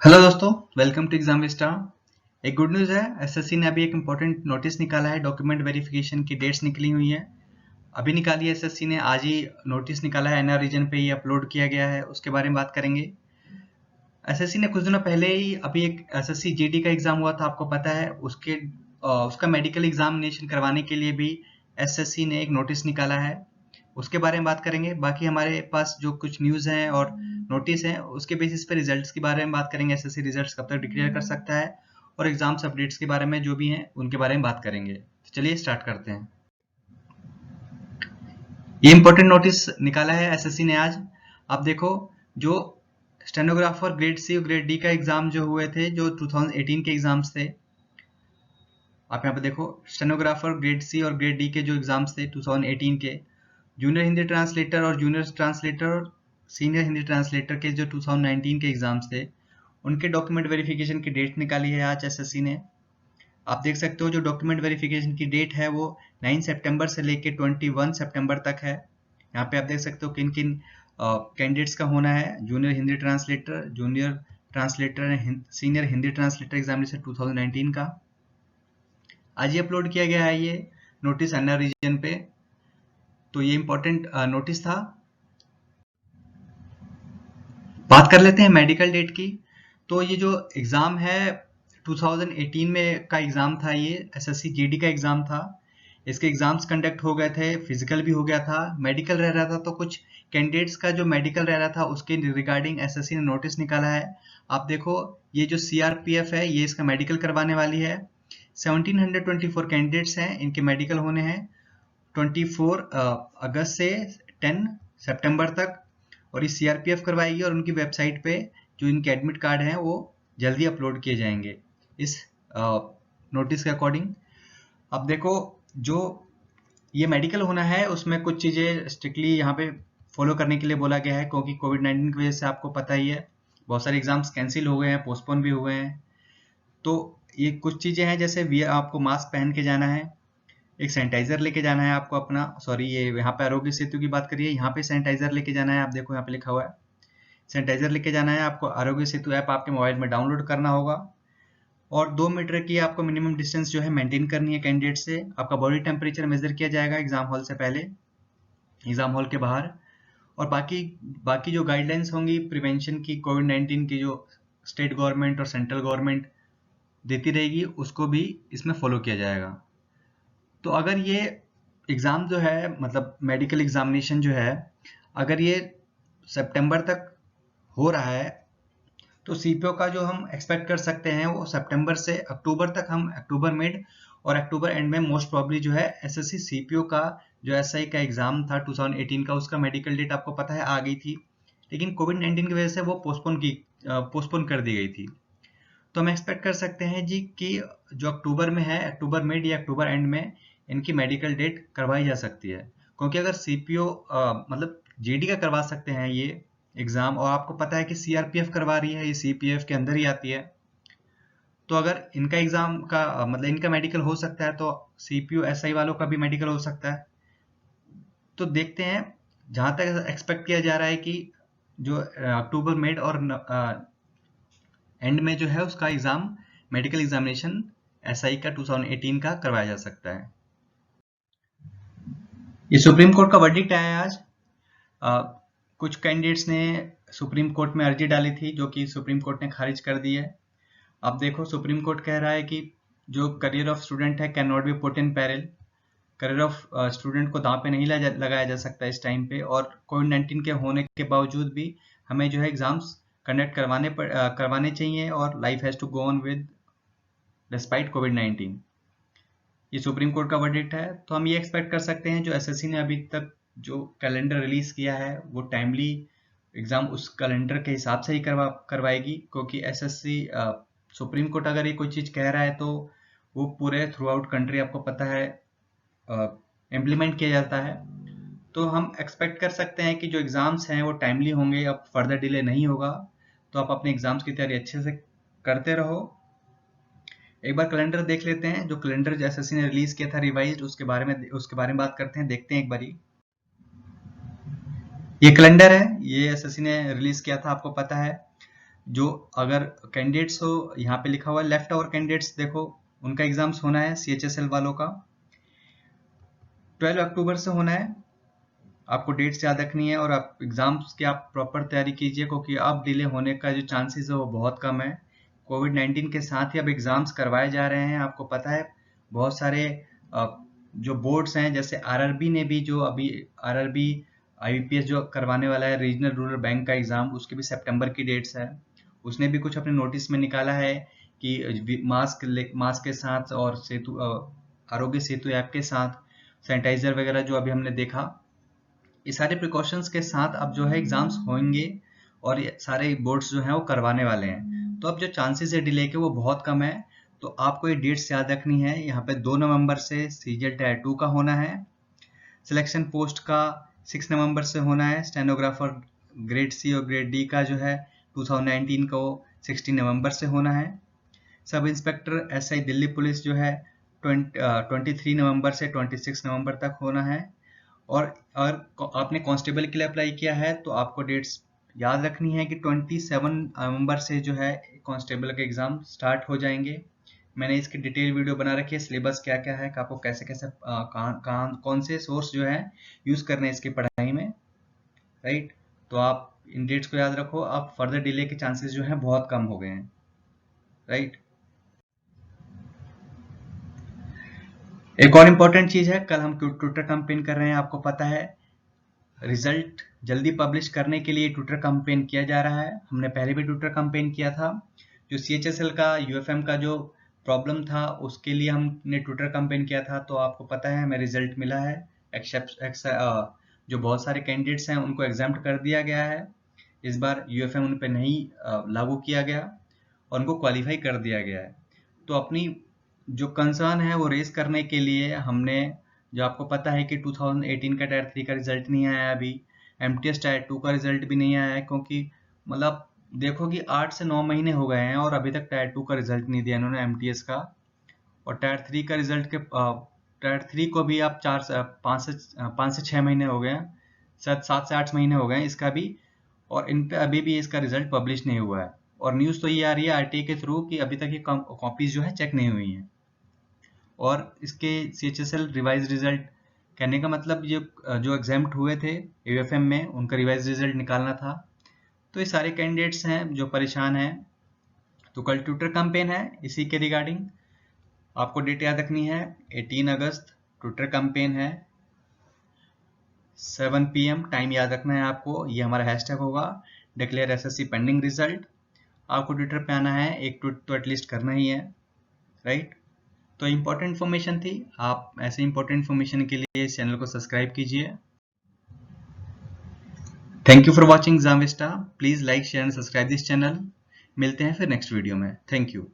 Hello दोस्तों, welcome to exam star. एक good news है, एसएससी ने अभी एक इम्पोर्टेंट नोटिस निकाला है। डॉक्यूमेंट वेरिफिकेशन की डेट्स निकली हुई है, अभी निकाली है एसएससी ने। आज ही नोटिस निकाला है, एनआर रीजन पे ही अपलोड किया गया है, उसके बारे में बात करेंगे। एसएससी ने कुछ दिनों पहले ही अभी एक एसएससी जीडी का एग्जाम हुआ था, आपको पता है। उसका मेडिकल एग्जामिनेशन करवाने के लिए भी एसएससी ने एक नोटिस निकाला है, उसके बारे में बात करेंगे। बाकी हमारे पास जो कुछ न्यूज़ हैं और नोटिस हैं, उसके बेसिस पे रिजल्ट्स के बारे में बात करेंगे। एसएससी रिजल्ट्स कब तक डिक्लेयर कर सकता है, और एग्जाम्स अपडेट्स के बारे में जो भी हैं उनके बारे में बात करेंगे। तो चलिए स्टार्ट करते हैं। ये इंपॉर्टेंट नोटिस निकाला है एसएससी ने आज। आप देखो, जो स्टेनोग्राफर ग्रेड सी और ग्रेड डी का एग्जाम जो हुए थे, जो 2018 के एग्जाम्स थे, आप यहाँ पे देखो, स्टेनोग्राफर ग्रेड सी और ग्रेड डी के जो एग्जाम्स थे 2018 के, जूनियर हिंदी ट्रांसलेटर और जूनियर ट्रांसलेटर और सीनियर हिंदी ट्रांसलेटर के जो 2019 के एग्जाम्स थे, उनके डॉक्यूमेंट वेरिफिकेशन की डेट निकाली है आज एसएससी ने। आप देख सकते हो, जो डॉक्यूमेंट वेरिफिकेशन की डेट है वो 9 सितंबर से लेके 21 सितंबर तक है। यहाँ पे आप देख सकते हो किन किन कैंडिडेट्स का होना है। Junior Hindi translator, junior translator, senior Hindi translator examination 2019 का आज ही अपलोड किया गया है ये नोटिस एनआर रीजन पे। तो ये इंपॉर्टेंट नोटिस था। बात कर लेते हैं मेडिकल डेट की। तो ये जो एग्ज़ाम है 2018 में का एग्ज़ाम था, ये एसएससी जीडी का एग्ज़ाम था। इसके एग्ज़ाम्स कंडक्ट हो गए थे, फिजिकल भी हो गया था, मेडिकल रह रहा था। तो कुछ कैंडिडेट्स का जो मेडिकल रह रहा था उसके रिगार्डिंग एसएससी ने नोटिस निकाला है। आप देखो, ये जो सीआरपीएफ है ये इसका मेडिकल करवाने वाली है। 1724 कैंडिडेट्स हैं, इनके मेडिकल होने हैं 24 अगस्त से 10 सितंबर तक, और ये सीआरपीएफ करवाएगी। और उनकी वेबसाइट पे जो इनके एडमिट कार्ड हैं वो जल्दी अपलोड किए जाएंगे इस नोटिस के अकॉर्डिंग। अब देखो, जो ये मेडिकल होना है उसमें कुछ चीज़ें स्ट्रिक्टली यहाँ पे फॉलो करने के लिए बोला गया है, क्योंकि कोविड-19 की वजह से आपको पता ही है बहुत सारे एग्जाम्स कैंसिल हो गए हैं, पोस्टपोन भी हुए हैं। तो ये कुछ चीज़ें हैं, जैसे आपको मास्क पहन के जाना है, एक सैनिटाइजर लेके जाना है आपको अपना। सॉरी, ये यहाँ पे आरोग्य सेतु की बात करिए, यहाँ पे सैनिटाइजर लेके जाना है। आप देखो यहाँ पे लिखा हुआ है सैनिटाइजर लेके जाना है आपको। आरोग्य सेतु ऐप आपके मोबाइल में डाउनलोड करना होगा, और 2 मीटर की आपको मिनिमम डिस्टेंस जो है मेंटेन करनी है कैंडिडेट से। आपका बॉडी टेम्परेचर मेजर किया जाएगा एग्जाम हॉल से पहले, एग्जाम हॉल के बाहर। और बाकी बाकी जो गाइडलाइंस होंगी प्रिवेंशन की, कोविड-19 की, जो स्टेट गवर्नमेंट और सेंट्रल गवर्नमेंट देती रहेगी, उसको भी इसमें फॉलो किया जाएगा। तो अगर ये एग्ज़ाम जो है, मतलब मेडिकल एग्जामिनेशन जो है, अगर ये सितंबर तक हो रहा है, तो सीपीओ का जो हम एक्सपेक्ट कर सकते हैं वो सितंबर से अक्टूबर तक, हम अक्टूबर मिड और अक्टूबर एंड में मोस्ट प्रॉब्ली जो है एसएससी सीपीओ का जो एसआई का एग्ज़ाम था 2018 का, उसका मेडिकल डेट आपको पता है आ गई थी, लेकिन कोविड-19 की वजह से वो पोस्टपोन कर दी गई थी। तो हम एक्सपेक्ट कर सकते हैं जी कि जो अक्टूबर में है, अक्टूबर मिड या अक्टूबर एंड में इनकी मेडिकल डेट करवाई जा सकती है। क्योंकि अगर सीपीओ मतलब जीडी का करवा सकते हैं ये एग्जाम, और आपको पता है कि सीआरपीएफ करवा रही है, ये सीपीएफ के अंदर ही आती है, तो अगर इनका एग्जाम का मतलब इनका मेडिकल हो सकता है, तो सीपीओ एसआई वालों का भी मेडिकल हो सकता है। तो देखते हैं, जहां तक एक्सपेक्ट किया जा रहा है कि जो अक्टूबर मिड और एंड में जो है उसका एग्जाम, मेडिकल एग्जामिनेशन एसआई का 2018 का करवाया जा सकता है। ये सुप्रीम कोर्ट का वर्डिक्ट आया है आज। कुछ कैंडिडेट्स ने सुप्रीम कोर्ट में अर्जी डाली थी, जो कि सुप्रीम कोर्ट ने खारिज कर दी है। अब देखो, सुप्रीम कोर्ट कह रहा है कि जो करियर ऑफ स्टूडेंट है can not be put in peril. Career of student को दांव पे नहीं लगाया जा सकता इस टाइम पे, और कोविड-19 के होने के बावजूद भी हमें जो है एग्जाम्स कंडक्ट करवाने चाहिए, और life has to go on with despite COVID. ये सुप्रीम कोर्ट का वर्डिक्ट है। तो हम ये एक्सपेक्ट कर सकते हैं, जो एसएससी ने अभी तक जो कैलेंडर रिलीज किया है वो टाइमली एग्जाम उस कैलेंडर के हिसाब से ही करवाएगी, क्योंकि एसएससी सुप्रीम कोर्ट अगर ये कोई चीज़ कह रहा है तो वो पूरे थ्रू आउट कंट्री, आपको पता है, इम्प्लीमेंट किया जाता है। तो हम एक्सपेक्ट कर सकते हैं कि जो एग्ज़ाम्स हैं वो टाइमली होंगे, अब फर्दर डिले नहीं होगा। तो आप अपने एग्ज़ाम्स की तैयारी अच्छे से करते रहो। एक बार कैलेंडर देख लेते हैं, जो कैलेंडर जो एसएससी ने रिलीज किया था रिवाइज्ड, उसके बारे में बात करते हैं, देखते हैं एक बारी। ये कैलेंडर है, ये एसएससी ने रिलीज किया था, आपको पता है। जो अगर कैंडिडेट्स हो, यहाँ पे लिखा हुआ है लेफ्ट ओवर कैंडिडेट्स, देखो उनका एग्जाम्स होना है CHSL वालों का 12 अक्टूबर से होना है। आपको डेट्स याद रखनी है और आप एग्जाम्स की आप प्रॉपर तैयारी कीजिए, क्योंकि अब डिले होने का जो चांसेस है वो बहुत कम है। कोविड-19 के साथ ही अब एग्जाम्स करवाए जा रहे हैं। आपको पता है बहुत सारे जो बोर्ड्स हैं, जैसे आरआरबी ने भी, जो अभी आरआरबी आईबीपीएस जो करवाने वाला है रीजनल रूरल बैंक का एग्जाम, उसके भी सितंबर की डेट्स है। उसने भी कुछ अपने नोटिस में निकाला है कि मास्क के साथ और सेतु आरोग्य सेतु ऐप के साथ सैनिटाइजर वगैरह जो अभी हमने देखा, ये सारे प्रिकॉशंस के साथ अब जो है एग्जाम्स होंगे और ये सारे बोर्ड्स जो हैं वो करवाने वाले हैं। तो अब जो चांसेस है डिले के वो बहुत कम है। तो आपको ये डेट्स याद रखनी है। यहाँ पे 2 नवंबर से सीजीएल टायर 2 का होना है। सिलेक्शन पोस्ट का 6 नवंबर से होना है। स्टेनोग्राफर ग्रेड सी और ग्रेड डी का जो है 2019 को 16 नवंबर से होना है। Sub inspector SI Delhi police जो है 23 नवंबर से 26 नवंबर तक होना है। और आपने कांस्टेबल के लिए अप्लाई किया है तो आपको डेट्स याद रखनी है कि 27 नवंबर से जो है कांस्टेबल के एग्जाम स्टार्ट हो जाएंगे। मैंने इसकी डिटेल वीडियो बना रखी है, सिलेबस क्या क्या है, आपको कैसे कैसे कौन से सोर्स जो है यूज करने हैं इसकी पढ़ाई में, राइट। तो आप इन डेट्स को याद रखो। आप फर्दर डिले के चांसेस जो है बहुत कम हो गए हैं, राइट। एक और इम्पोर्टेंट चीज है, कल हम ट्विटर कैंपेन कर रहे हैं, आपको पता है। रिजल्ट जल्दी पब्लिश करने के लिए ट्विटर कैंपेन किया जा रहा है। हमने पहले भी ट्विटर कैंपेन किया था। जो CHSL का UFM का जो प्रॉब्लम था उसके लिए हमने ट्विटर कैंपेन किया था, तो आपको पता है हमें रिजल्ट मिला है। जो बहुत सारे कैंडिडेट्स हैं उनको एग्जाम्प्ट कर दिया गया है। इस बार UFM उन पर नहीं लागू किया गया और उनको क्वालिफाई कर दिया गया है। तो अपनी जो कंसर्न है वो रेज करने के लिए हमने, जो आपको पता है कि 2018 का टायर 3 का रिजल्ट नहीं आया, अभी MTS टायर 2 का रिजल्ट भी नहीं आया है, क्योंकि मतलब देखो कि 8 से 9 महीने हो गए हैं और अभी तक टायर 2 का रिजल्ट नहीं दिया इन्होंने MTS का। और टायर 3 का रिजल्ट के टायर 3 को भी आप 5 से 6 महीने हो गए हैं, शायद 7 से 8 महीने हो गए हैं इसका भी, और इन पे अभी भी इसका रिजल्ट पब्लिश नहीं हुआ है। और न्यूज़ तो ये आ रही है RTA के थ्रू कि अभी तक ये कॉपीज जो है चेक नहीं हुई हैं। और इसके CHSL रिवाइज रिजल्ट कहने का मतलब ये जो एग्जाम्प्ट हुए थे UFM में उनका रिवाइज रिजल्ट निकालना था। तो ये सारे कैंडिडेट्स हैं जो परेशान हैं। तो कल ट्विटर कैंपेन है इसी के रिगार्डिंग, आपको डेट याद रखनी है। 18 अगस्त ट्विटर कैंपेन है, 7 PM टाइम याद रखना है आपको। ये हमारा हैशटैग होगा डिक्लेयर SSC पेंडिंग रिजल्ट। आपको ट्विटर पे आना है, एक ट्वीट तो एटलीस्ट करना ही है, राइट। तो इम्पोर्टेंट इन्फॉर्मेशन थी। आप ऐसे इम्पोर्टेंट इन्फॉर्मेशन के लिए इस चैनल को सब्सक्राइब कीजिए। Thank you for watching exam Vista. Please like share and subscribe this channel. मिलते हैं फिर नेक्स्ट वीडियो में। Thank you.